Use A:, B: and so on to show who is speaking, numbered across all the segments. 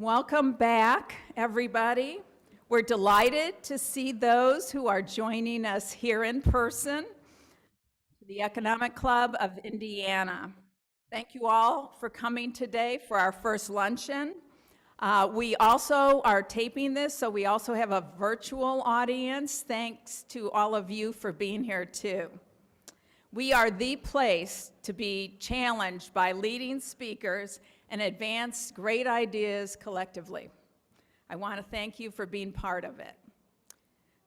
A: Welcome back, everybody. We're delighted to see those who are joining us here in person to the Economic Club of Indiana. Thank you all for coming today for our first luncheon. We also are taping this, so we also have a virtual audience. Thanks to all of you for being here too. We are the place to be challenged by leading speakers and advance great ideas collectively. I want to thank you for being part of it.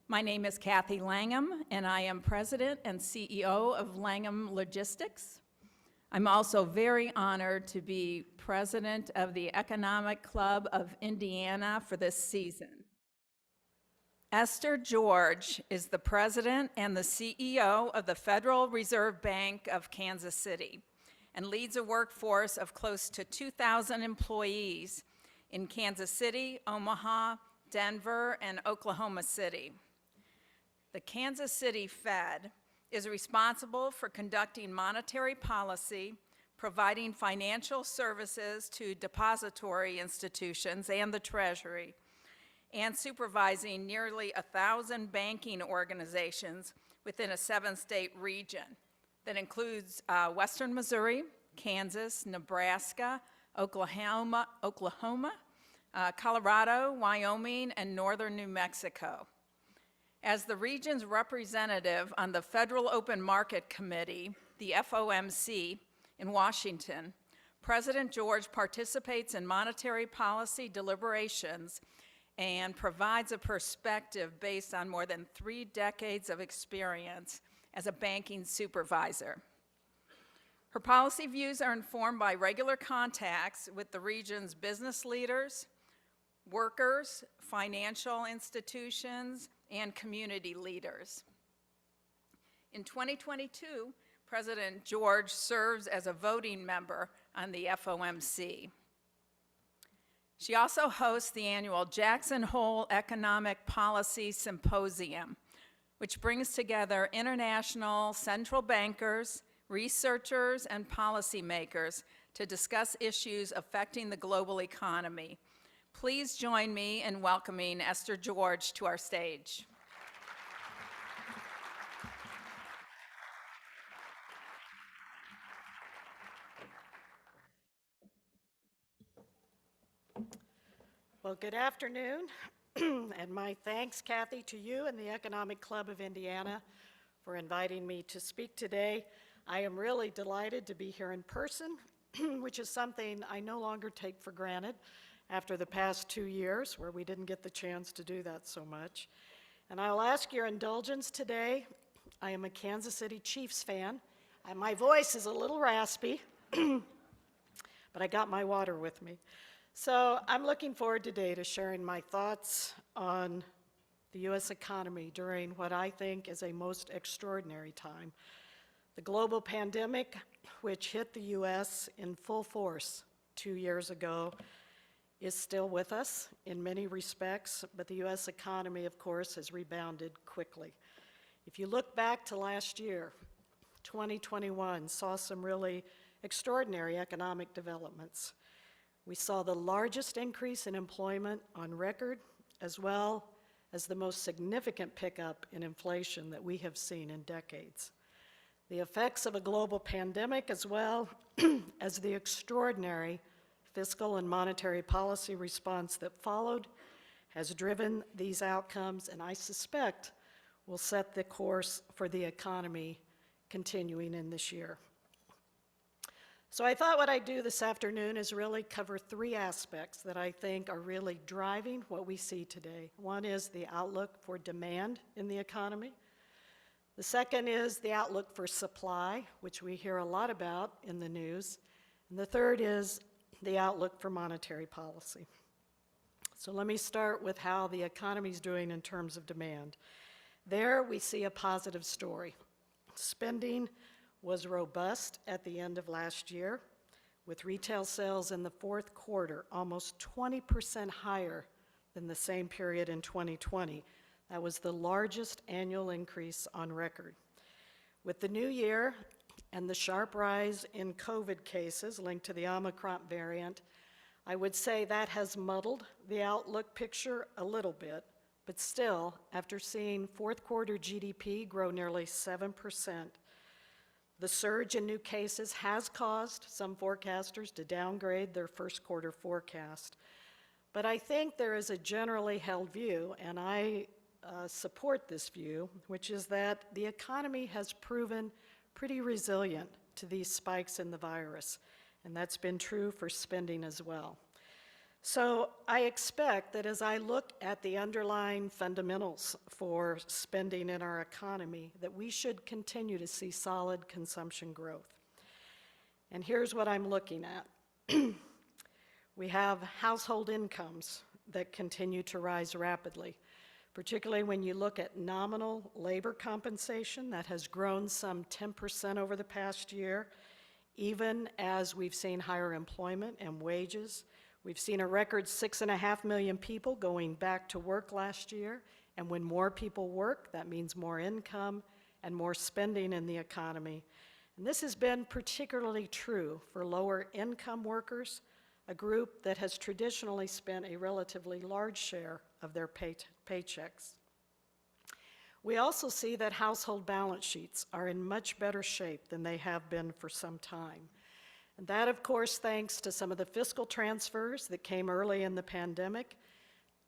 A: My name is Kathy Langham, and I am President and CEO of Langham Logistics. I'm also very honored to be President of the Economic Club of Indiana for this season. Esther George is the President and the CEO of the Federal Reserve Bank of Kansas City, and leads a workforce of close to 2,000 employees in Kansas City, Omaha, Denver, and Oklahoma City. The Kansas City Fed is responsible for conducting monetary policy, providing financial services to depository institutions and the Treasury, and supervising nearly 1,000 banking organizations within a 7-state region that includes Western Missouri, Kansas, Nebraska, Oklahoma, Colorado, Wyoming, and northern New Mexico. As the region's representative on the Federal Open Market Committee, the FOMC, in Washington, President George participates in monetary policy deliberations and provides a perspective based on more than 3 decades of experience as a banking supervisor. Her policy views are informed by regular contacts with the region's business leaders, workers, financial institutions, and community leaders. In 2022, President George serves as a voting member on the FOMC. She also hosts the annual Jackson Hole Economic Policy Symposium, which brings together international central bankers, researchers, and policymakers to discuss issues affecting the global economy. Please join me in welcoming Esther George to our stage.
B: Well, good afternoon, and my thanks, Kathy, to you and the Economic Club of Indiana for inviting me to speak today. I am really delighted to be here in person, which is something I no longer take for granted after the past 2 years where we didn't get the chance to do that so much. And I'll ask your indulgence today. I am a Kansas City Chiefs fan, and my voice is a little raspy, but I got my water with me. So I'm looking forward today to sharing my thoughts on the U.S. economy during what I think is a most extraordinary time. The global pandemic, which hit the U.S. in full force 2 years ago, is still with us in many respects, but the U.S. economy, of course, has rebounded quickly. If you look back to last year, 2021 saw some really extraordinary economic developments. We saw the largest increase in employment on record, as well as the most significant pickup in inflation that we have seen in decades. The effects of a global pandemic, as well as the extraordinary fiscal and monetary policy response that followed, has driven these outcomes, and I suspect will set the course for the economy continuing in this year. So I thought what I'd do this afternoon is really cover 3 aspects that I think are really driving what we see today. One is the outlook for demand in the economy. The second is the outlook for supply, which we hear a lot about in the news. And the third is the outlook for monetary policy. So let me start with how the economy is doing in terms of demand. There we see a positive story. Spending was robust at the end of last year, with retail sales in the 4th quarter almost 20% higher than the same period in 2020. That was the largest annual increase on record. With the new year and the sharp rise in COVID cases linked to the Omicron variant, I would say that has muddled the outlook picture a little bit, but still, after seeing fourth quarter GDP grow nearly 7%, the surge in new cases has caused some forecasters to downgrade their first quarter forecast. But I think there is a generally held view, and I support this view, which is that the economy has proven pretty resilient to these spikes in the virus, and that's been true for spending as well. So I expect that as I look at the underlying fundamentals for spending in our economy, that we should continue to see solid consumption growth. And here's what I'm looking at. We have household incomes that continue to rise rapidly, particularly when you look at nominal labor compensation that has grown some 10% over the past year, even as we've seen higher employment and wages. We've seen a record 6.5 million people going back to work last year, and when more people work, that means more income and more spending in the economy. And this has been particularly true for lower income workers, a group that has traditionally spent a relatively large share of their paychecks. We also see that household balance sheets are in much better shape than they have been for some time. And that, of course, thanks to some of the fiscal transfers that came early in the pandemic,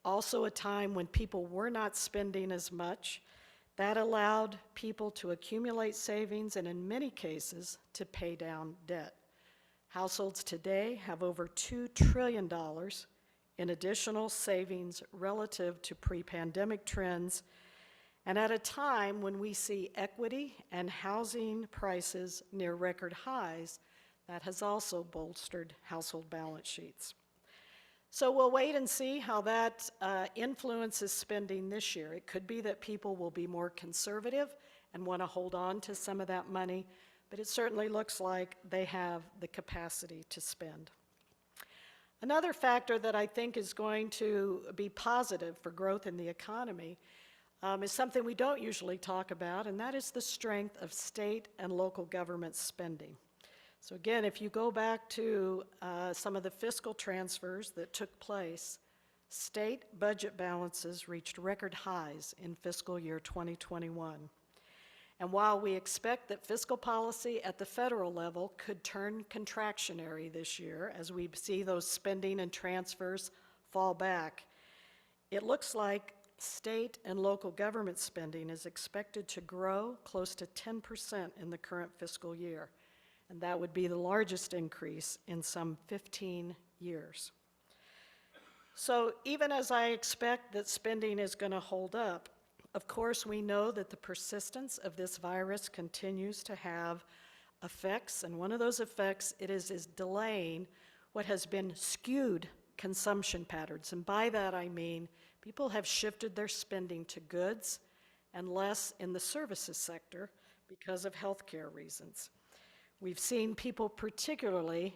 B: also a time when people were not spending as much. That allowed people to accumulate savings and, in many cases, to pay down debt. Households today have over $2 trillion in additional savings relative to pre-pandemic trends, and at a time when we see equity and housing prices near record highs, that has also bolstered household balance sheets. So we'll wait and see how that influences spending this year. It could be that people will be more conservative and want to hold on to some of that money, but it certainly looks like they have the capacity to spend. Another factor that I think is going to be positive for growth in the economy is something we don't usually talk about, and that is the strength of state and local government spending. So again, if you go back to some of the fiscal transfers that took place, state budget balances reached record highs in fiscal year 2021. And while we expect that fiscal policy at the federal level could turn contractionary this year as we see those spending and transfers fall back, it looks like state and local government spending is expected to grow close to 10% in the current fiscal year. And that would be the largest increase in some 15 years. So even as I expect that spending is going to hold up, of course, we know that the persistence of this virus continues to have effects, and one of those effects is delaying what has been skewed consumption patterns. And by that I mean people have shifted their spending to goods and less in the services sector because of healthcare reasons. We've seen people particularly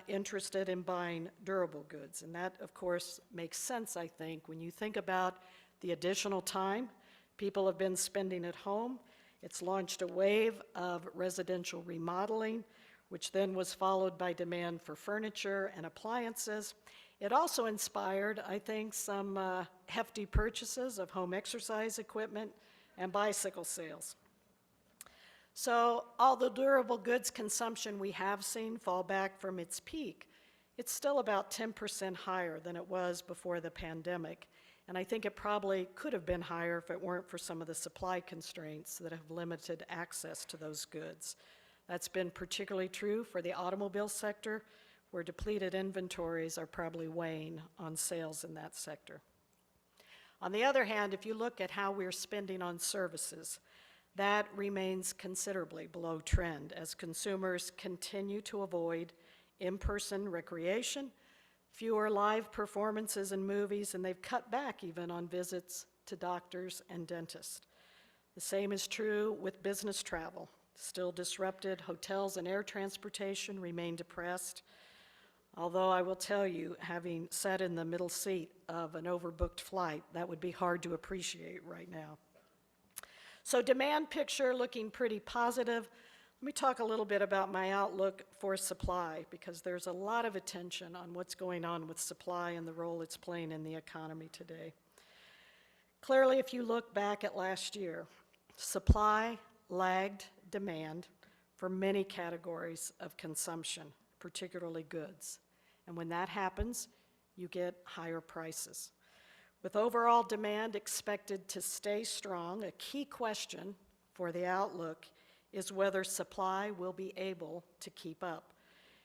B: interested in buying durable goods, and that, of course, makes sense, I think, when you think about the additional time people have been spending at home. It's launched a wave of residential remodeling, which then was followed by demand for furniture and appliances. It also inspired, I think, some hefty purchases of home exercise equipment and bicycle sales. So all the durable goods consumption we have seen fall back from its peak, it's still about 10% higher than it was before the pandemic. And I think it probably could have been higher if it weren't for some of the supply constraints that have limited access to those goods. That's been particularly true for the automobile sector, where depleted inventories are probably weighing on sales in that sector. On the other hand, if you look at how we're spending on services, that remains considerably below trend as consumers continue to avoid in-person recreation, fewer live performances and movies, and they've cut back even on visits to doctors and dentists. The same is true with business travel. Still disrupted, hotels and air transportation remain depressed. Although I will tell you, having sat in the middle seat of an overbooked flight, that would be hard to appreciate right now. So demand picture looking pretty positive. Let me talk a little bit about my outlook for supply, because there's a lot of attention on what's going on with supply and the role it's playing in the economy today. Clearly, if you look back at last year, supply lagged demand for many categories of consumption, particularly goods. And when that happens, you get higher prices. With overall demand expected to stay strong, a key question for the outlook is whether supply will be able to keep up.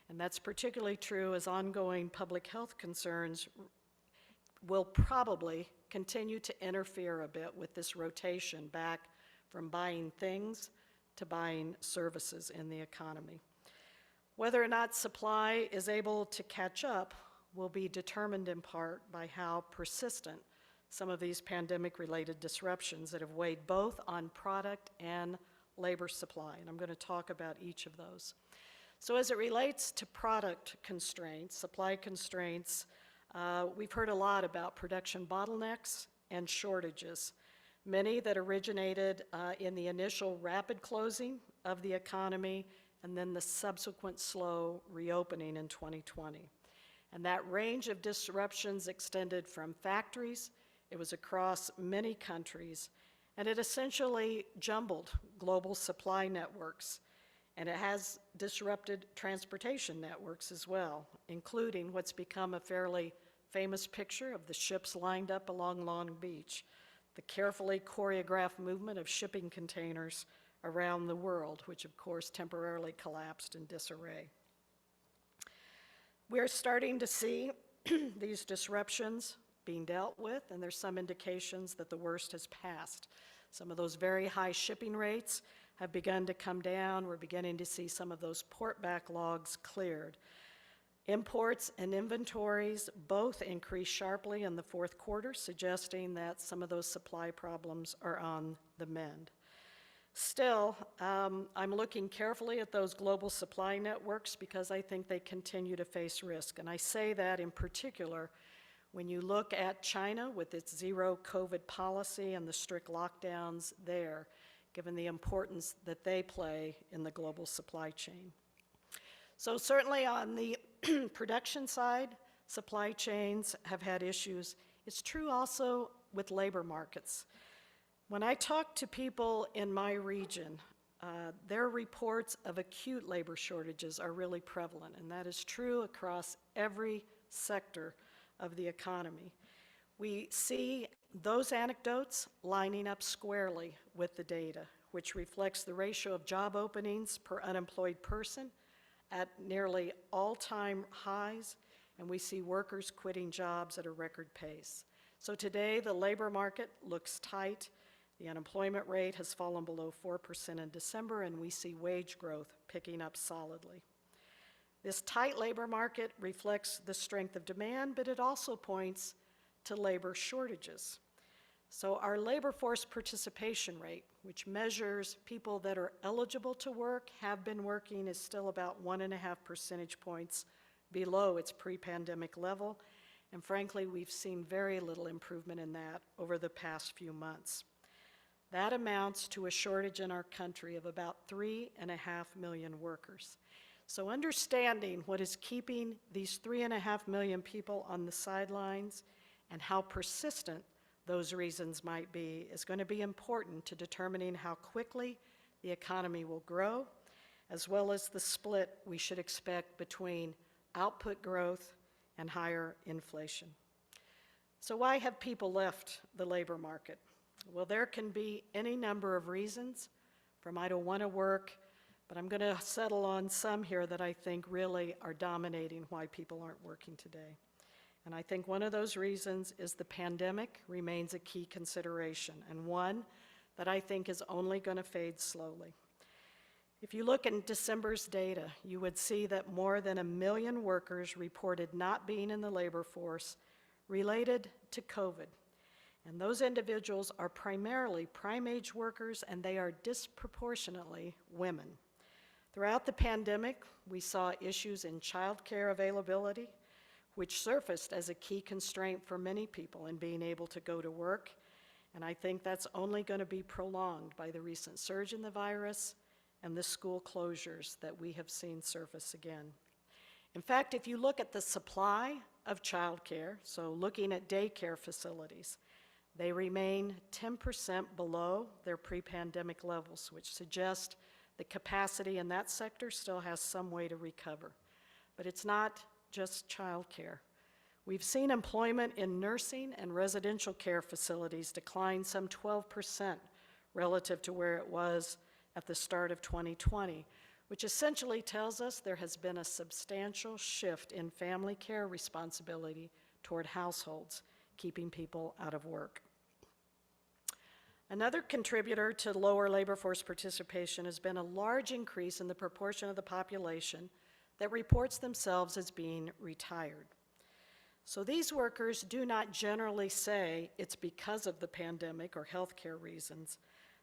B: And that's particularly true as ongoing public health concerns will probably continue to interfere a bit with this rotation back from buying things to buying services in the economy. Whether or not supply is able to catch up will be determined in part by how persistent some of these pandemic-related disruptions that have weighed both on product and labor supply, and I'm going to talk about each of those. So as it relates to product constraints, supply constraints, we've heard a lot about production bottlenecks and shortages, many that originated in the initial rapid closing of the economy and then the subsequent slow reopening in 2020. And that range of disruptions extended from factories, it was across many countries, and it essentially jumbled global supply networks. And it has disrupted transportation networks as well, including what's become a fairly famous picture of the ships lined up along Long Beach, the carefully choreographed movement of shipping containers around the world, which of course temporarily collapsed in disarray. We're starting to see these disruptions being dealt with, and there's some indications that the worst has passed. Some of those very high shipping rates have begun to come down. We're beginning to see some of those port backlogs cleared. Imports and inventories both increased sharply in the fourth quarter, suggesting that some of those supply problems are on the mend. Still, I'm looking carefully at those global supply networks because I think they continue to face risk. And I say that in particular when you look at China with its zero COVID policy and the strict lockdowns there, given the importance that they play in the global supply chain. So certainly on the production side, supply chains have had issues. It's true also with labor markets. When I talk to people in my region, their reports of acute labor shortages are really prevalent, and that is true across every sector of the economy. We see those anecdotes lining up squarely with the data, which reflects the ratio of job openings per unemployed person at nearly all-time highs, and we see workers quitting jobs at a record pace. So today, the labor market looks tight. The unemployment rate has fallen below 4% in December, and we see wage growth picking up solidly. This tight labor market reflects the strength of demand, but it also points to labor shortages. So our labor force participation rate, which measures people that are eligible to work, have been working, is still about 1.5 percentage points below its pre-pandemic level. And frankly, we've seen very little improvement in that over the past few months. That amounts to a shortage in our country of about 3.5 million workers. So understanding what is keeping these 3.5 million people on the sidelines and how persistent those reasons might be is going to be important to determining how quickly the economy will grow, as well as the split we should expect between output growth and higher inflation. So why have people left the labor market? Well, there can be any number of reasons, from I don't want to work, but I'm going to settle on some here that I think really are dominating why people aren't working today. And I think one of those reasons is the pandemic remains a key consideration, and one that I think is only going to fade slowly. If you look in December's data, you would see that more than 1 million workers reported not being in the labor force related to COVID. And those individuals are primarily prime-age workers, and they are disproportionately women. Throughout the pandemic, we saw issues in childcare availability, which surfaced as a key constraint for many people in being able to go to work. And I think that's only going to be prolonged by the recent surge in the virus and the school closures that we have seen surface again. In fact, if you look at the supply of childcare, so looking at daycare facilities, they remain 10% below their pre-pandemic levels, which suggests the capacity in that sector still has some way to recover. But it's not just childcare. We've seen employment in nursing and residential care facilities decline some 12% relative to where it was at the start of 2020, which essentially tells us there has been a substantial shift in family care responsibility toward households, keeping people out of work. Another contributor to lower labor force participation has been a large increase in the proportion of the population that reports themselves as being retired. So these workers do not generally say it's because of the pandemic or healthcare reasons,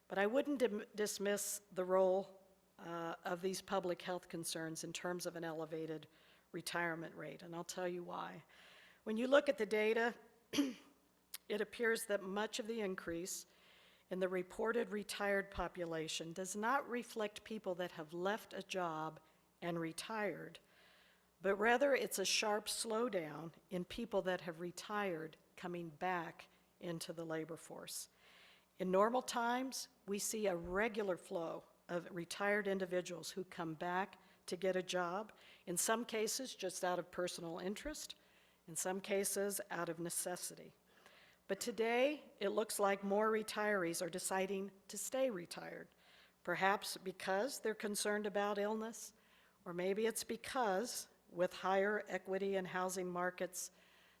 B: but I wouldn't dismiss the role of these public health concerns in terms of an elevated retirement rate, and I'll tell you why. When you look at the data, it appears that much of the increase in the reported retired population does not reflect people that have left a job and retired, but rather it's a sharp slowdown in people that have retired coming back into the labor force. In normal times, we see a regular flow of retired individuals who come back to get a job, in some cases just out of personal interest, in some cases out of necessity. But today, it looks like more retirees are deciding to stay retired, perhaps because they're concerned about illness, or maybe it's because with higher equity in housing markets,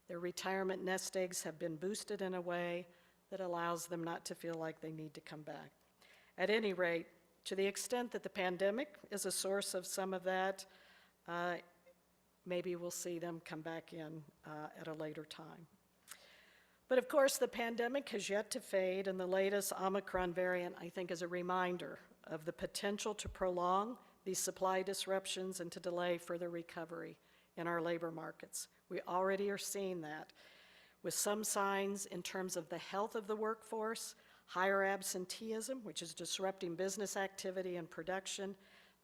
B: their retirement nest eggs have been boosted in a way that allows them not to feel like they need to come back. At any rate, to the extent that the pandemic is a source of some of that, maybe we'll see them come back in at a later time. But of course, the pandemic has yet to fade, and the latest Omicron variant, I think, is a reminder of the potential to prolong these supply disruptions and to delay further recovery in our labor markets. We already are seeing that with some signs in terms of the health of the workforce, higher absenteeism, which is disrupting business activity and production.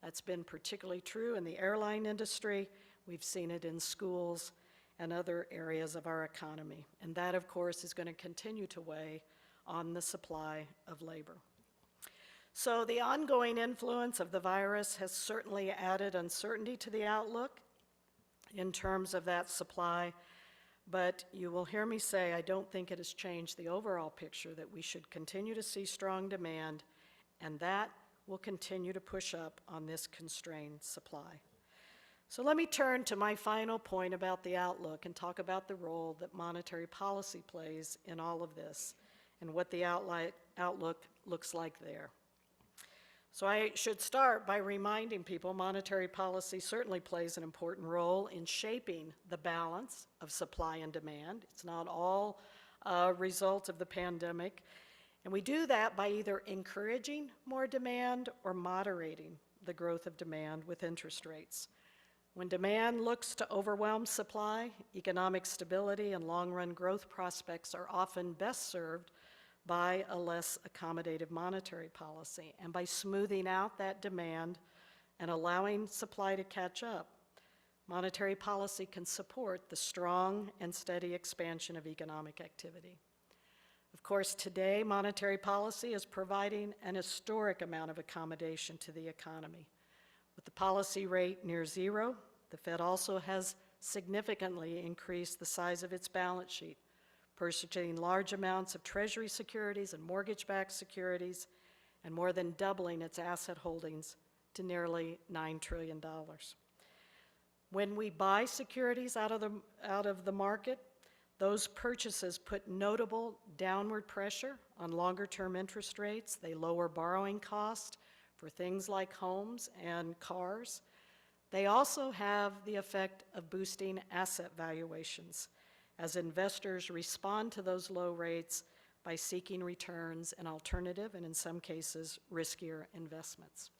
B: That's been particularly true in the airline industry. We've seen it in schools and other areas of our economy. And that, of course, is going to continue to weigh on the supply of labor. So the ongoing influence of the virus has certainly added uncertainty to the outlook in terms of that supply, but you will hear me say I don't think it has changed the overall picture that we should continue to see strong demand, and that will continue to push up on this constrained supply. So let me turn to my final point about the outlook and talk about the role that monetary policy plays in all of this and what the outlook looks like there. So I should start by reminding people monetary policy certainly plays an important role in shaping the balance of supply and demand. It's not all a result of the pandemic. And we do that by either encouraging more demand or moderating the growth of demand with interest rates. When demand looks to overwhelm supply, economic stability and long-run growth prospects are often best served by a less accommodative monetary policy and by smoothing out that demand and allowing supply to catch up. Monetary policy can support the strong and steady expansion of economic activity. Of course, today, monetary policy is providing an historic amount of accommodation to the economy. With the policy rate near zero, the Fed also has significantly increased the size of its balance sheet, purchasing large amounts of Treasury securities and mortgage-backed securities, and more than doubling its asset holdings to nearly $9 trillion. When we buy securities out of the market, those purchases put notable downward pressure on longer-term interest rates. They lower borrowing costs for things like homes and cars. They also have the effect of boosting asset valuations as investors respond to those low rates by seeking returns in alternative and in some cases riskier investments.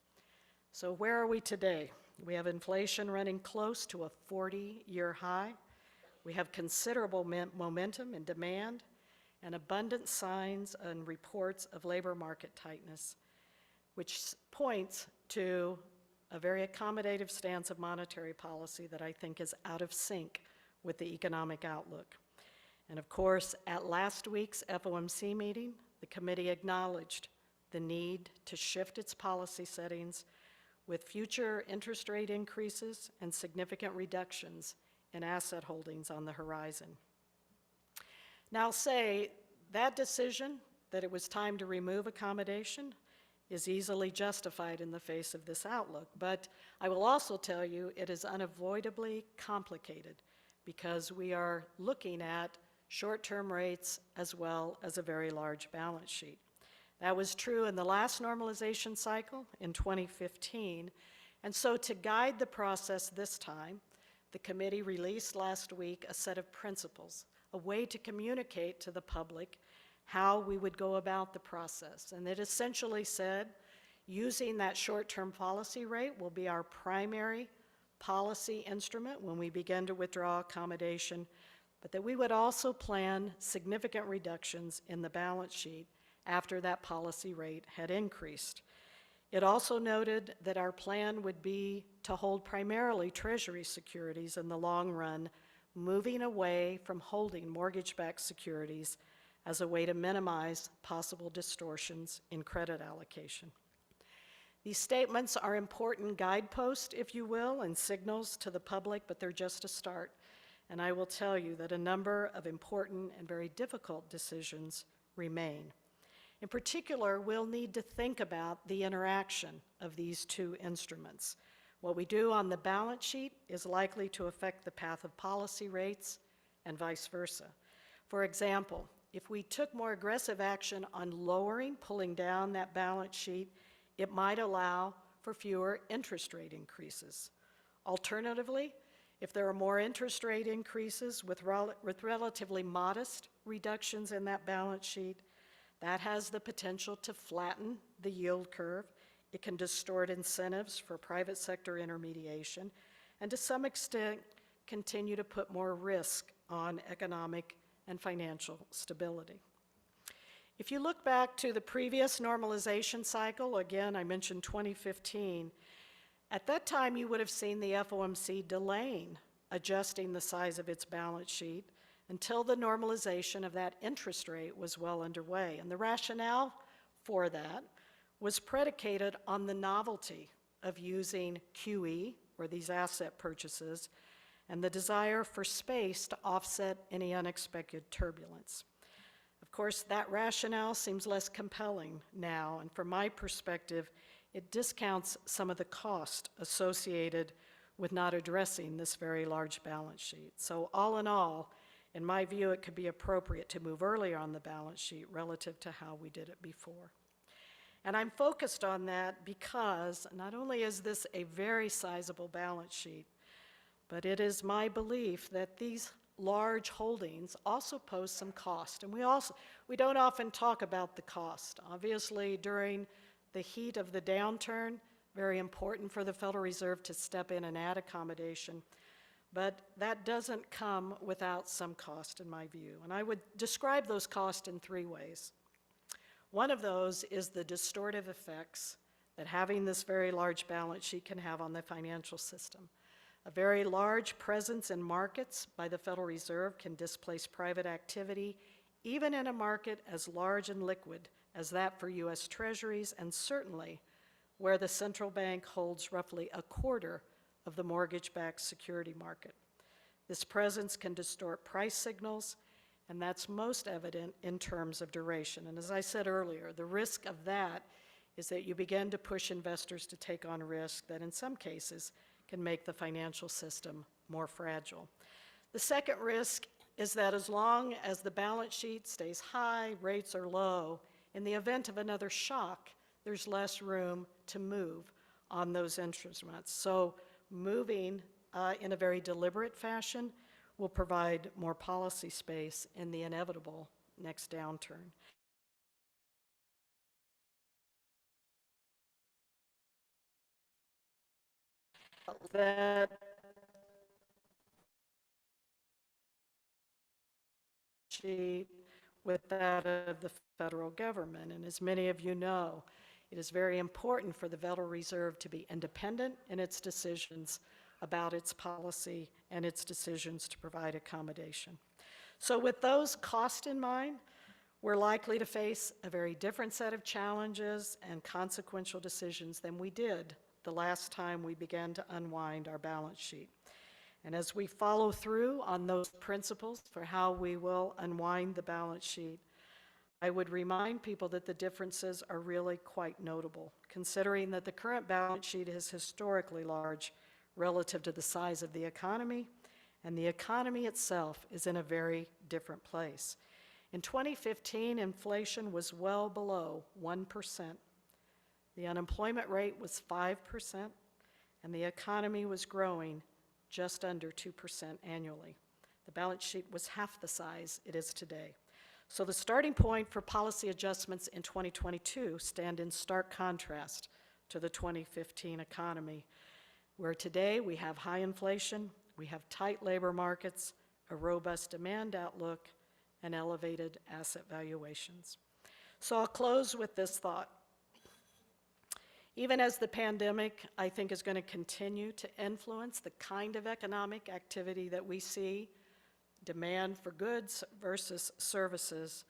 B: So where are we today? We have inflation running close to a 40-year high. We have considerable momentum in demand and abundant signs and reports of labor market tightness, which points to a very accommodative stance of monetary policy that I think is out of sync with the economic outlook. And of course, at last week's FOMC meeting, the committee acknowledged the need to shift its policy settings with future interest rate increases and significant reductions in asset holdings on the horizon. Now, I'll say that decision that it was time to remove accommodation is easily justified in the face of this outlook, but I will also tell you it is unavoidably complicated because we are looking at short-term rates as well as a very large balance sheet. That was true in the last normalization cycle in 2015, and so to guide the process this time, the committee released last week a set of principles, a way to communicate to the public how we would go about the process. And it essentially said, using that short-term policy rate will be our primary policy instrument when we begin to withdraw accommodation, but that we would also plan significant reductions in the balance sheet after that policy rate had increased. It also noted that our plan would be to hold primarily Treasury securities in the long run, moving away from holding mortgage-backed securities as a way to minimize possible distortions in credit allocation. These statements are important guideposts, if you will, and signals to the public, but they're just a start. And I will tell you that a number of important and very difficult decisions remain. In particular, we'll need to think about the interaction of these two instruments. What we do on the balance sheet is likely to affect the path of policy rates and vice versa. For example, if we took more aggressive action on lowering, pulling down that balance sheet, it might allow for fewer interest rate increases. Alternatively, if there are more interest rate increases with relatively modest reductions in that balance sheet, that has the potential to flatten the yield curve. It can distort incentives for private sector intermediation, and to some extent, continue to put more risk on economic and financial stability. If you look back to the previous normalization cycle, again, I mentioned 2015, at that time you would have seen the FOMC delaying adjusting the size of its balance sheet until the normalization of that interest rate was well underway. And the rationale for that was predicated on the novelty of using QE, or these asset purchases, and the desire for space to offset any unexpected turbulence. Of course, that rationale seems less compelling now, and from my perspective, it discounts some of the cost associated with not addressing this very large balance sheet. So all in all, in my view, it could be appropriate to move earlier on the balance sheet relative to how we did it before. And I'm focused on that because not only is this a very sizable balance sheet, but it is my belief that these large holdings also pose some cost. And we don't often talk about the cost. Obviously, during the heat of the downturn, very important for the Federal Reserve to step in and add accommodation. But that doesn't come without some cost, in my view. And I would describe those costs in three ways. One of those is the distortive effects that having this very large balance sheet can have on the financial system. A very large presence in markets by the Federal Reserve can displace private activity, even in a market as large and liquid as that for U.S. Treasuries, and certainly where the central bank holds roughly a quarter of the mortgage-backed security market. This presence can distort price signals, and that's most evident in terms of duration. And as I said earlier, the risk of that is that you begin to push investors to take on risk that in some cases can make the financial system more fragile. The second risk is that as long as the balance sheet stays high, rates are low, in the event of another shock, there's less room to move on those instruments. So moving in a very deliberate fashion will provide more policy space in the inevitable next downturn. That sheet with that of the federal government, and as many of you know, It is very important for the Federal Reserve to be independent in its decisions about its policy and its decisions to provide accommodation. So with those costs in mind, we're likely to face a very different set of challenges and consequential decisions than we did the last time we began to unwind our balance sheet. And as we follow through on those principles for how we will unwind the balance sheet, I would remind people that the differences are really quite notable, considering that the current balance sheet is historically large relative to the size of the economy, and the economy itself is in a very different place. In 2015, inflation was well below 1%. The unemployment rate was 5%, and the economy was growing just under 2% annually. The balance sheet was half the size it is today. So the starting point for policy adjustments in 2022 stand in stark contrast to the 2015 economy, where today we have high inflation, we have tight labor markets, a robust demand outlook, and elevated asset valuations. So I'll close with this thought. Even as the pandemic, I think, is going to continue to influence the kind of economic activity that we see, demand for goods versus services,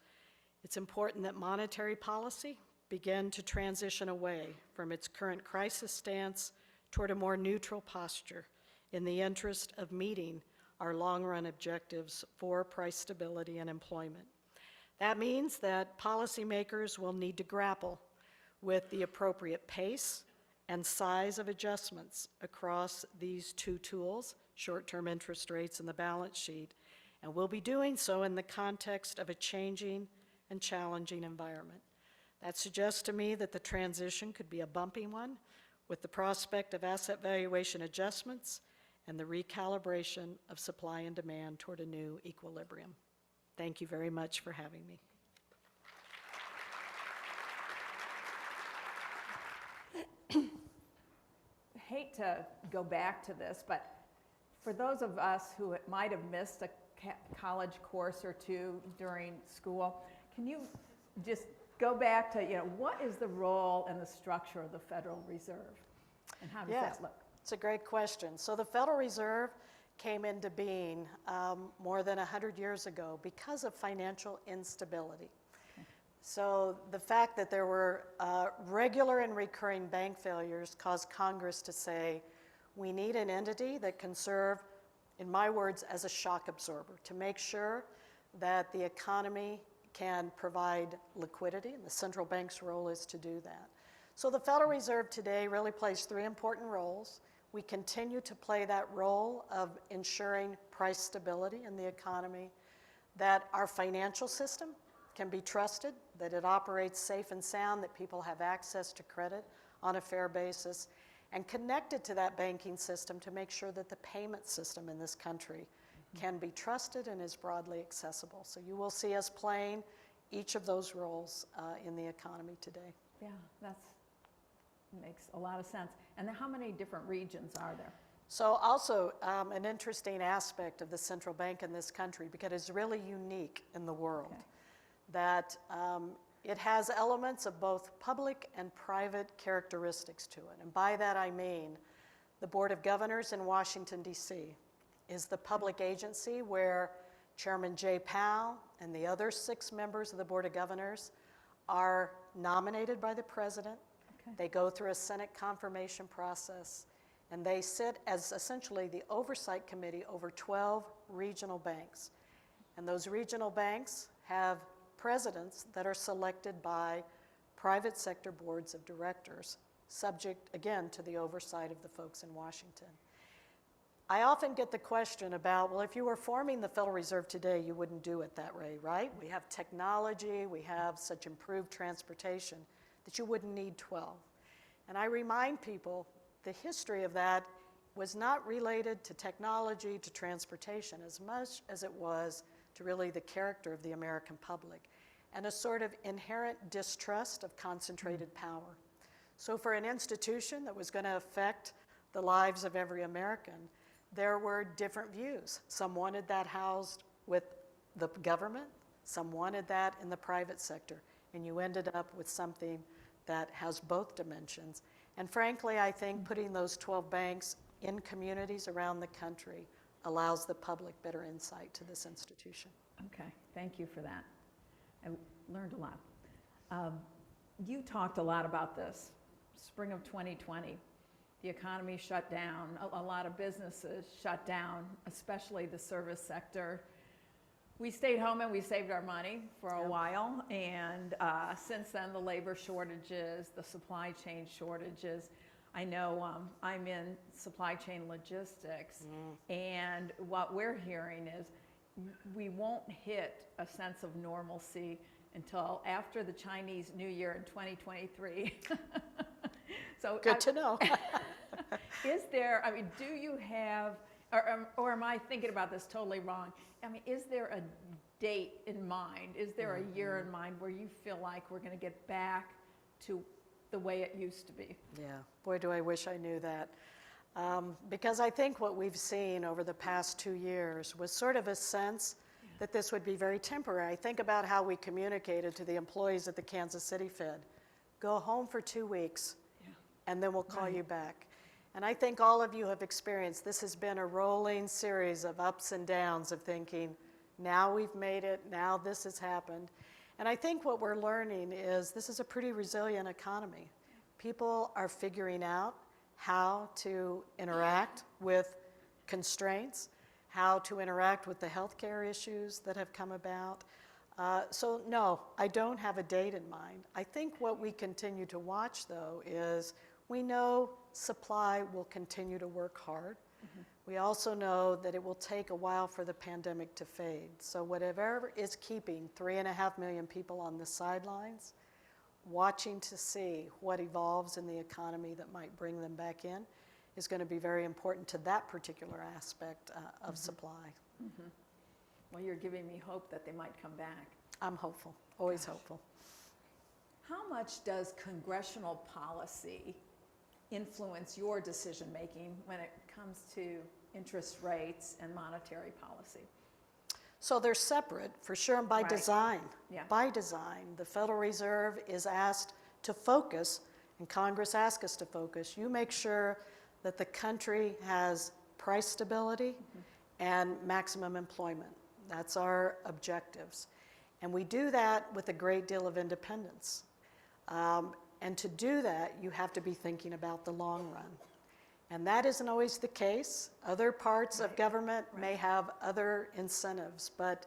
B: it's important that monetary policy begin to transition away from its current crisis stance toward a more neutral posture in the interest of meeting our long-run objectives for price stability and employment. That means that policymakers will need to grapple with the appropriate pace and size of adjustments across these two tools, short-term interest rates and the balance sheet, and we'll be doing so in the context of a changing and challenging environment. That suggests to me that the transition could be a bumpy one, with the prospect of asset valuation adjustments and the recalibration of supply and demand toward a new equilibrium. Thank you very much for having me.
A: I hate to go back to this, but for those of us who might have missed a college course or two during school, can you just go back to, what is the role and the structure of the Federal Reserve? And how does that look?
B: It's a great question. So the Federal Reserve came into being more than 100 years ago because of financial instability. Okay. So the fact that there were regular and recurring bank failures caused Congress to say, we need an entity that can serve, in my words, as a shock absorber, to make sure that the economy can provide liquidity, and the central bank's role is to do that. So the Federal Reserve today really plays three important roles. We continue to play that role of ensuring price stability in the economy, that our financial system can be trusted, that it operates safe and sound, that people have access to credit on a fair basis, and connected to that banking system to make sure that the payment system in this country can be trusted and is broadly accessible. So you will see us playing each of those roles in the economy today.
A: Yeah, that makes a lot of sense. And how many different regions are there?
B: So also an interesting aspect of the central bank in this country, because it's really unique in the world, that it has elements of both public and private characteristics to it. And by that I mean the Board of Governors in Washington, D.C. is the public agency where Chairman Jay Powell and the other 6 members of the Board of Governors are nominated by the President. Okay. They go through a Senate confirmation process, and they sit as essentially the oversight committee over 12 regional banks. And those regional banks have presidents that are selected by private sector boards of directors, subject, again, to the oversight of the folks in Washington. I often get the question about, well, if you were forming the Federal Reserve today, you wouldn't do it that way, right? We have technology, we have such improved transportation that you wouldn't need 12. And I remind people the history of that was not related to technology, to transportation, as much as it was to really the character of the American public and a sort of inherent distrust of concentrated power. So for an institution that was going to affect the lives of every American, there were different views. Some wanted that housed with the government, some wanted that in the private sector, and you ended up with something that has both dimensions. And frankly, I think putting those 12 banks in communities around the country allows the public better insight to this institution.
A: Okay, thank you for that. I learned a lot. You talked a lot about this. Spring of 2020, the economy shut down. A lot of businesses shut down, especially the service sector. We stayed home and we saved our money for a while, and since then the labor shortages, the supply chain shortages. I know I'm in supply chain logistics, and what we're hearing is we won't hit a sense of normalcy until after the Chinese New Year in 2023. So
B: Good to know.
A: is there, I mean, do you have, or am I thinking about this totally wrong? I mean, is there a date in mind? Is there a year in mind where you feel like we're going to get back to the way it used to be?
B: Yeah, boy, do I wish I knew that. Because I think what we've seen over the past 2 years was sort of a sense that this would be very temporary. I think about how we communicated to the employees at the Kansas City Fed. Go home for 2 weeks, and then we'll call you back. And I think all of you have experienced, this has been a rolling series of ups and downs of thinking, now we've made it, now this has happened. And I think what we're learning is this is a pretty resilient economy. People are figuring out how to interact with constraints, how to interact with the healthcare issues that have come about. So no, I don't have a date in mind. I think what we continue to watch, though, is we know supply will continue to work hard. We also know that it will take a while for the pandemic to fade. So whatever is keeping 3.5 million people on the sidelines, watching to see what evolves in the economy that might bring them back in is going to be very important to that particular aspect of supply.
A: Well, you're giving me hope that they might come back.
B: I'm hopeful, always hopeful.
A: How much does congressional policy influence your decision making when it comes to interest rates and monetary policy?
B: So they're separate, for sure, and by design.
A: Yeah.
B: By design, the Federal Reserve is asked to focus, and Congress asks us to focus. You make sure that the country has price stability and maximum employment. That's our objectives. And we do that with a great deal of independence. And to do that, you have to be thinking about the long run. And that isn't always the case. Other parts of government may have other incentives, but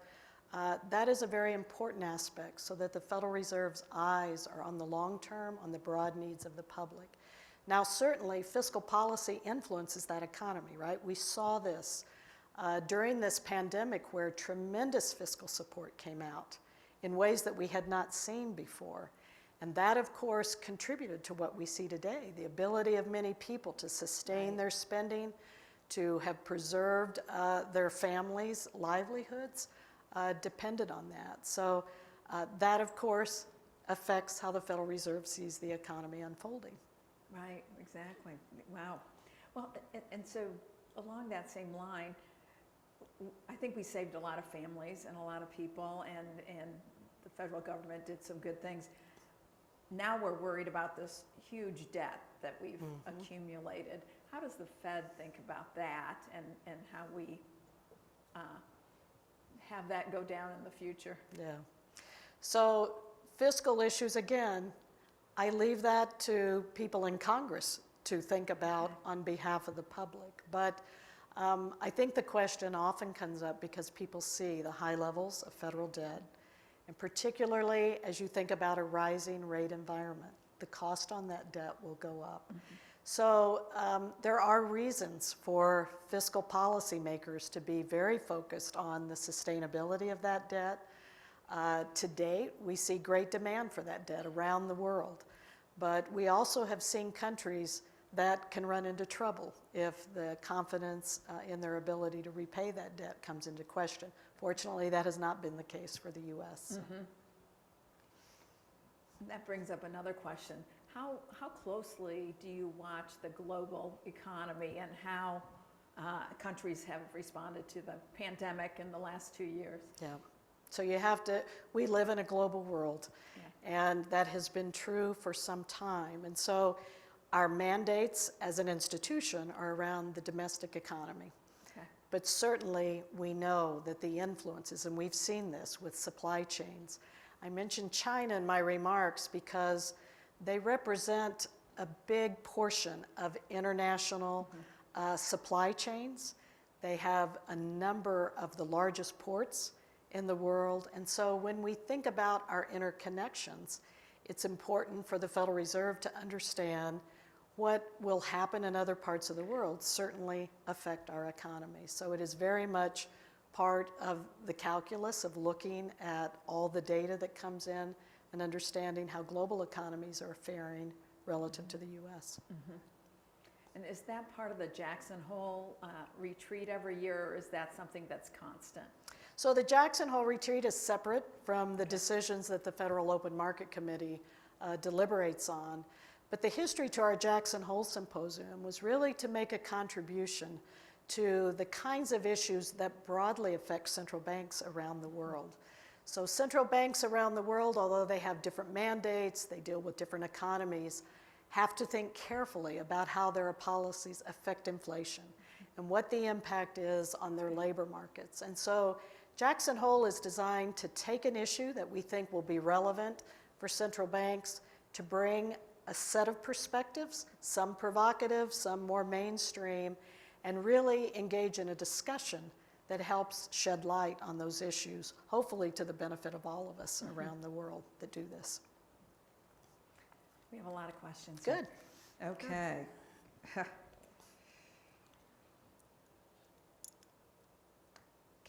B: that is a very important aspect so that the Federal Reserve's eyes are on the long term, on the broad needs of the public. Now, certainly, fiscal policy influences that economy, right? We saw this during this pandemic where tremendous fiscal support came out in ways that we had not seen before. And that, of course, contributed to what we see today, the ability of many people to sustain their spending, to have preserved their families' livelihoods, depended on that. So that, of course, affects how the Federal Reserve sees the economy unfolding.
A: Right, exactly. Wow. Well, and so along that same line, I think we saved a lot of families and a lot of people, and the federal government did some good things. Now we're worried about this huge debt that we've accumulated. How does the Fed think about that and how we have that go down in the future?
B: Yeah. So fiscal issues, again, I leave that to people in Congress to think about on behalf of the public. But I think the question often comes up because people see the high levels of federal debt. And particularly as you think about a rising rate environment, the cost on that debt will go up. So there are reasons for fiscal policymakers to be very focused on the sustainability of that debt. To date, we see great demand for that debt around the world. But we also have seen countries that can run into trouble if the confidence in their ability to repay that debt comes into question. Fortunately, that has not been the case for the U.S.
A: That brings up another question. How closely do you watch the global economy and how countries have responded to the pandemic in the last 2 years?
B: Yeah. So you have to, we live in a global world. And that has been true for some time. And so our mandates as an institution are around the domestic economy.
A: Okay.
B: But certainly we know that the influences, and we've seen this with supply chains. I mentioned China in my remarks because they represent a big portion of international supply chains. They have a number of the largest ports in the world. And so when we think about our interconnections, it's important for the Federal Reserve to understand what will happen in other parts of the world certainly affect our economy. So it is very much part of the calculus of looking at all the data that comes in and understanding how global economies are faring relative to the U.S.
A: And is that part of the Jackson Hole retreat every year, or is that something that's constant?
B: So the Jackson Hole retreat is separate from the decisions that the Federal Open Market Committee deliberates on. But the history to our Jackson Hole Symposium was really to make a contribution to the kinds of issues that broadly affect central banks around the world. So central banks around the world, although they have different mandates, they deal with different economies, have to think carefully about how their policies affect inflation and what the impact is on their labor markets. And so Jackson Hole is designed to take an issue that we think will be relevant for central banks to bring a set of perspectives, some provocative, some more mainstream, and really engage in a discussion that helps shed light on those issues, hopefully to the benefit of all of us around the world that do this.
A: We have a lot of questions.
B: Good.
A: Okay.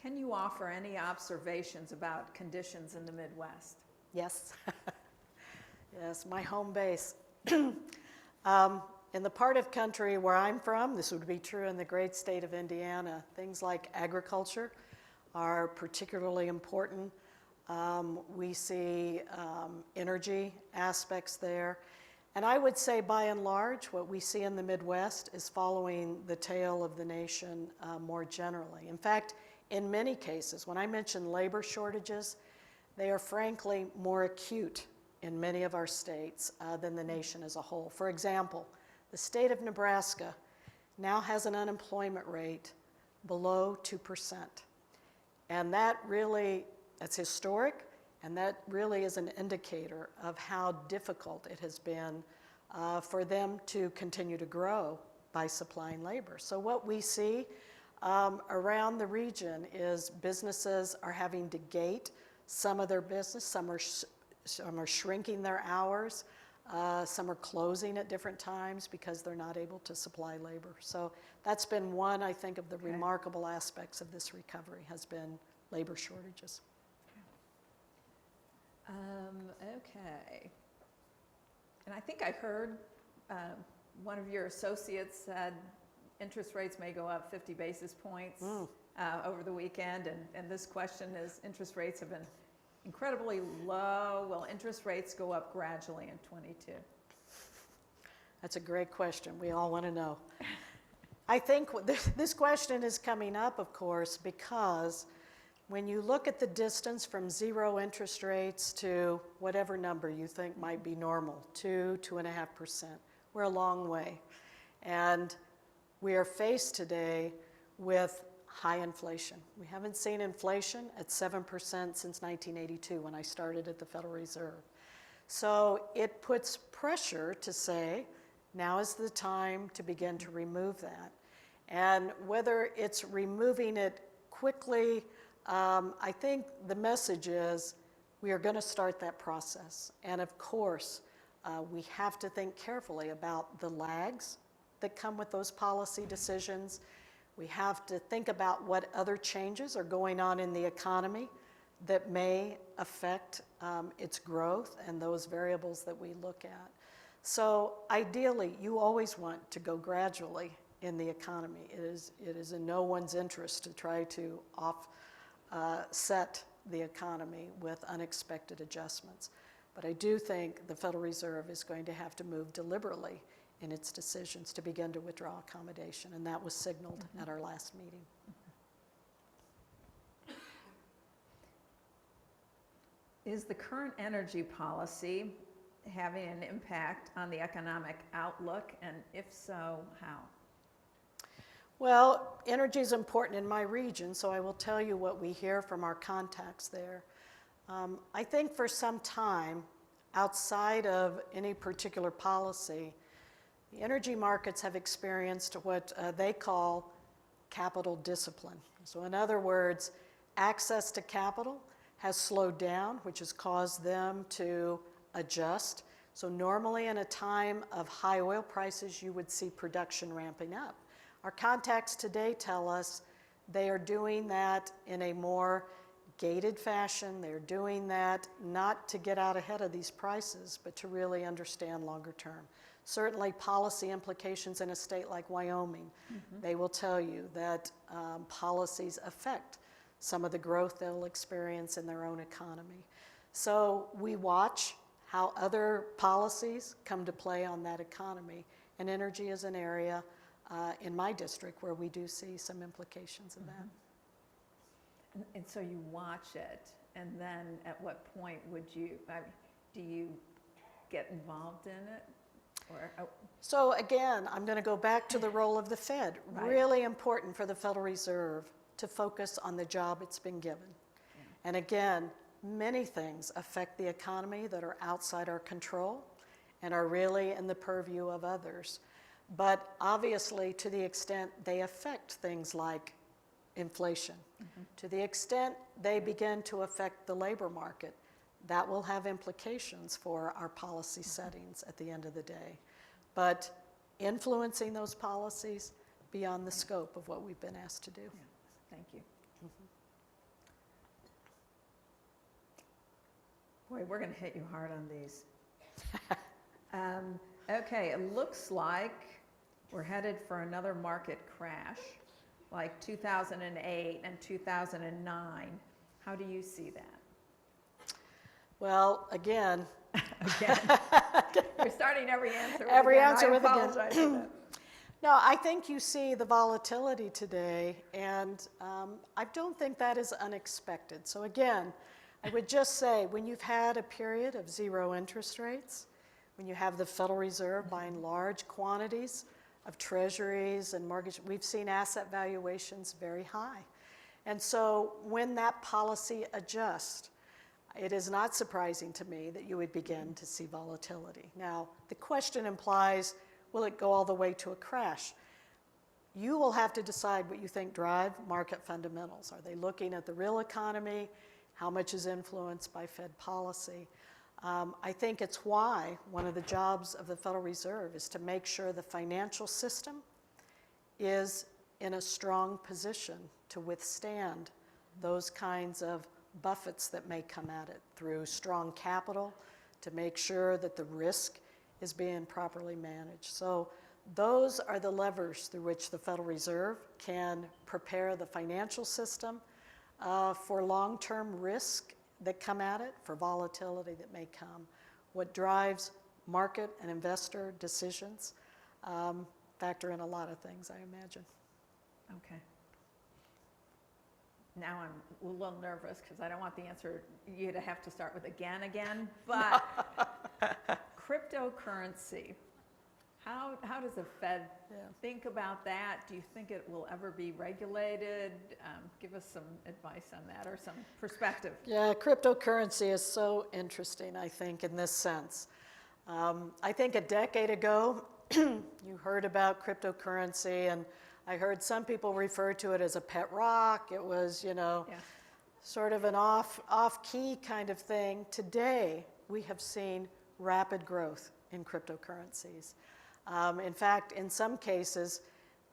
A: Can you offer any observations about conditions in the Midwest?
B: Yes. Yes, my home base. In the part of country where I'm from, this would be true in the great state of Indiana, things like agriculture are particularly important. We see energy aspects there. And I would say by and large, what we see in the Midwest is following the tail of the nation more generally. In fact, in many cases, when I mention labor shortages, they are frankly more acute in many of our states than the nation as a whole. For example, the state of Nebraska now has an unemployment rate below 2%. And that's historic, and that really is an indicator of how difficult it has been for them to continue to grow by supplying labor. So what we see around the region is businesses are having to gate some of their business. Some are shrinking their hours. Some are closing at different times because they're not able to supply labor. So that's been one, I think, of the remarkable aspects of this recovery has been labor shortages.
A: Okay. And I think I heard one of your associates said interest rates may go up 50 basis points over the weekend. And this question is, interest rates have been incredibly low. Will interest rates go up gradually in 22?
B: That's a great question. We all want to know. I think this question is coming up, of course, because when you look at the distance from zero interest rates to whatever number you think might be normal, 2.5%, we're a long way. And we are faced today with high inflation. We haven't seen inflation at 7% since 1982 when I started at the Federal Reserve. So it puts pressure to say, now is the time to begin to remove that. And whether it's removing it quickly, I think the message is we are going to start that process. And of course, we have to think carefully about the lags that come with those policy decisions. We have to think about what other changes are going on in the economy that may affect its growth and those variables that we look at. So ideally, you always want to go gradually in the economy. It is in no one's interest to try to offset the economy with unexpected adjustments. But I do think the Federal Reserve is going to have to move deliberately in its decisions to begin to withdraw accommodation, and that was signaled at our last meeting.
A: Is the current energy policy having an impact on the economic outlook, and if so, how?
B: Well, energy is important in my region, so I will tell you what we hear from our contacts there. I think for some time, outside of any particular policy, the energy markets have experienced what they call capital discipline. So in other words, access to capital has slowed down, which has caused them to adjust. So normally in a time of high oil prices, you would see production ramping up. Our contacts today tell us they are doing that in a more gated fashion. They're doing that not to get out ahead of these prices, but to really understand longer term. Certainly policy implications in a state like Wyoming, they will tell you that policies affect some of the growth they'll experience in their own economy. So we watch how other policies come to play on that economy, and energy is an area in my district where we do see some implications of that.
A: And so you watch it, and then at what point would you, do you get involved in it? Or,
B: So again, I'm going to go back to the role of the Fed.
A: Right.
B: Really important for the Federal Reserve to focus on the job it's been given.
A: Yeah.
B: And again, many things affect the economy that are outside our control and are really in the purview of others. But obviously, to the extent they affect things like inflation, to the extent they begin to affect the labor market, that will have implications for our policy settings at the end of the day. But influencing those policies beyond the scope of what we've been asked to do.
A: Yeah. Thank you. Boy, we're going to hit you hard on these. Okay, it looks like we're headed for another market crash, like 2008 and 2009. How do you see that?
B: Well, again,
A: We're starting every answer with
B: Every
A: again.
B: answer
A: I
B: with again.
A: apologize for that.
B: no, I think you see the volatility today, and I don't think that is unexpected. So again, I would just say when you've had a period of zero interest rates, when you have the Federal Reserve buying large quantities of treasuries and mortgage, we've seen asset valuations very high. And so when that policy adjusts, it is not surprising to me that you would begin to see volatility. Now, the question implies, will it go all the way to a crash? You will have to decide what you think drive market fundamentals. Are they looking at the real economy? How much is influenced by Fed policy? I think it's why one of the jobs of the Federal Reserve is to make sure the financial system is in a strong position to withstand those kinds of buffets that may come at it through strong capital, to make sure that the risk is being properly managed. So those are the levers through which the Federal Reserve can prepare the financial system for long-term risk that come at it, for volatility that may come. What drives market and investor decisions factor in a lot of things, I imagine.
A: Okay. Now I'm a little nervous because I don't want the answer you to have to start with again, but cryptocurrency. How does the Fed think about that? Do you think it will ever be regulated? Give us some advice on that or some perspective.
B: Yeah, cryptocurrency is so interesting, I think, in this sense. I think a decade ago, you heard about cryptocurrency, and I heard some people refer to it as a pet rock. It was, sort of an off-key kind of thing. Today, we have seen rapid growth in cryptocurrencies. In fact, in some cases,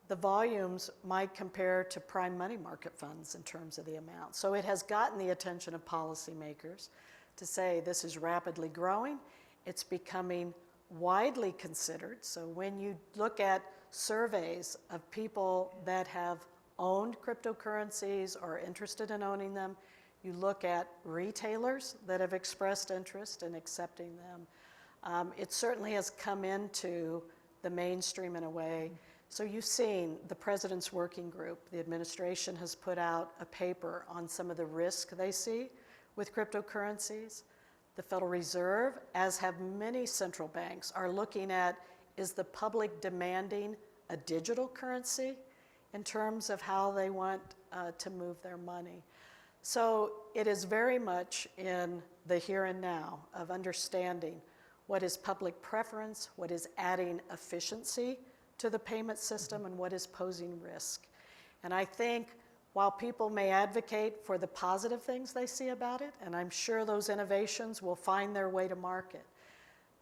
B: the volumes might compare to prime money market funds in terms of the amount. So it has gotten the attention of policymakers to say this is rapidly growing. It's becoming widely considered. So when you look at surveys of people that have owned cryptocurrencies or are interested in owning them, you look at retailers that have expressed interest in accepting them. It certainly has come into the mainstream in a way. So you've seen the President's Working Group. The administration has put out a paper on some of the risk they see with cryptocurrencies. The Federal Reserve, as have many central banks, are looking at, is the public demanding a digital currency in terms of how they want to move their money? So it is very much in the here and now of understanding what is public preference, what is adding efficiency to the payment system, and what is posing risk. And I think while people may advocate for the positive things they see about it, and I'm sure those innovations will find their way to market,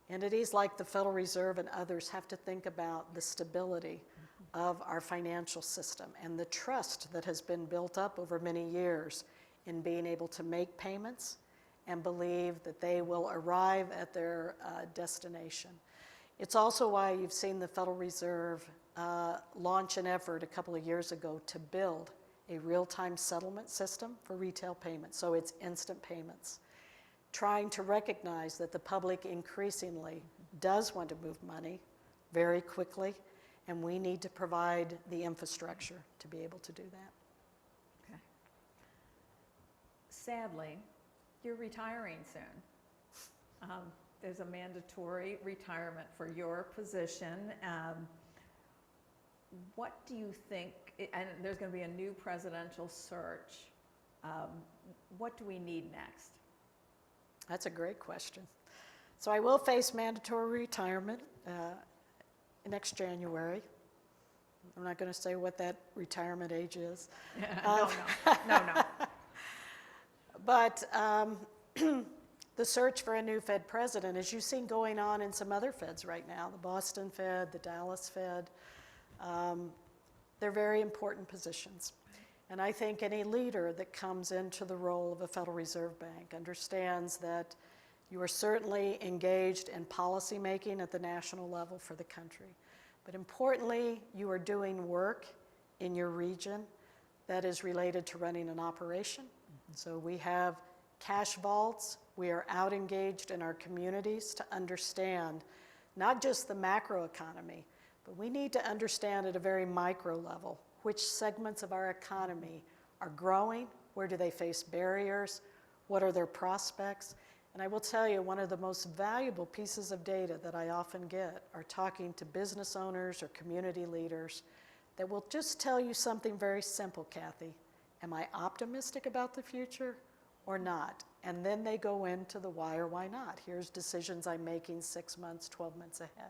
B: entities like the Federal Reserve and others have to think about the stability of our financial system and the trust that has been built up over many years in being able to make payments and believe that they will arrive at their destination. It's also why you've seen the Federal Reserve launch an effort a couple of years ago to build a real-time settlement system for retail payments, so it's instant payments, trying to recognize that the public increasingly does want to move money very quickly, and we need to provide the infrastructure to be able to do that.
A: Okay. Sadly, you're retiring soon. There's a mandatory retirement for your position. What do you think, and there's going to be a new presidential search, what do we need next?
B: That's a great question. So I will face mandatory retirement next January. I'm not going to say what that retirement age is.
A: No.
B: But the search for a new Fed president, as you've seen going on in some other Feds right now, the Boston Fed, the Dallas Fed, they're very important positions. And I think any leader that comes into the role of a Federal Reserve Bank understands that you are certainly engaged in policy making at the national level for the country. But importantly, you are doing work in your region that is related to running an operation. So we have cash vaults. We are out engaged in our communities to understand not just the macro economy, but we need to understand at a very micro level which segments of our economy are growing, where do they face barriers, what are their prospects. And I will tell you, one of the most valuable pieces of data that I often get are talking to business owners or community leaders that will just tell you something very simple, Kathy. Am I optimistic about the future or not? And then they go into the why or why not. Here's decisions I'm making 6 months, 12 months ahead.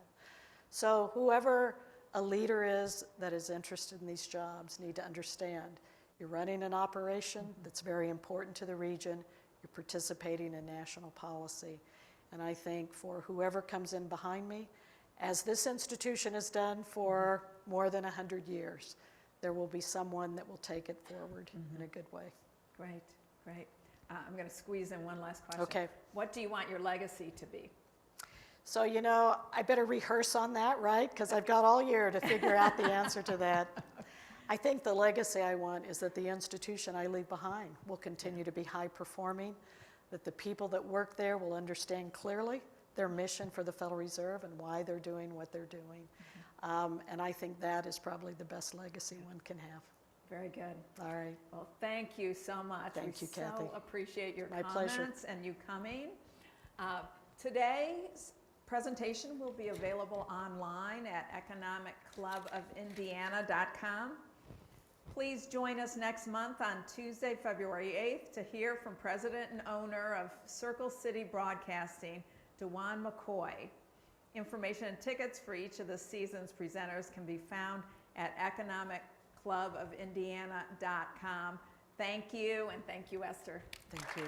B: So whoever a leader is that is interested in these jobs need to understand you're running an operation that's very important to the region. You're participating in national policy. And I think for whoever comes in behind me, as this institution has done for more than 100 years, there will be someone that will take it forward in a good way.
A: Great. I'm going to squeeze in one last question.
B: Okay.
A: What do you want your legacy to be?
B: So, I better rehearse on that, right? Because I've got all year to figure out the answer to that. I think the legacy I want is that the institution I leave behind will continue to be high performing, that the people that work there will understand clearly their mission for the Federal Reserve and why they're doing what they're doing. And I think that is probably the best legacy one can have.
A: Very good.
B: All right.
A: Well, thank you so much.
B: Thank you, Kathy.
A: We so appreciate your
B: My
A: comments
B: pleasure.
A: and you coming. Today's presentation will be available online at economicclubofindiana.com. Please join us next month on Tuesday, February 8th to hear from President and owner of Circle City Broadcasting, DeJuan McCoy. Information and tickets for each of the season's presenters can be found at economicclubofindiana.com. Thank you, and thank you, Esther.
B: Thank you.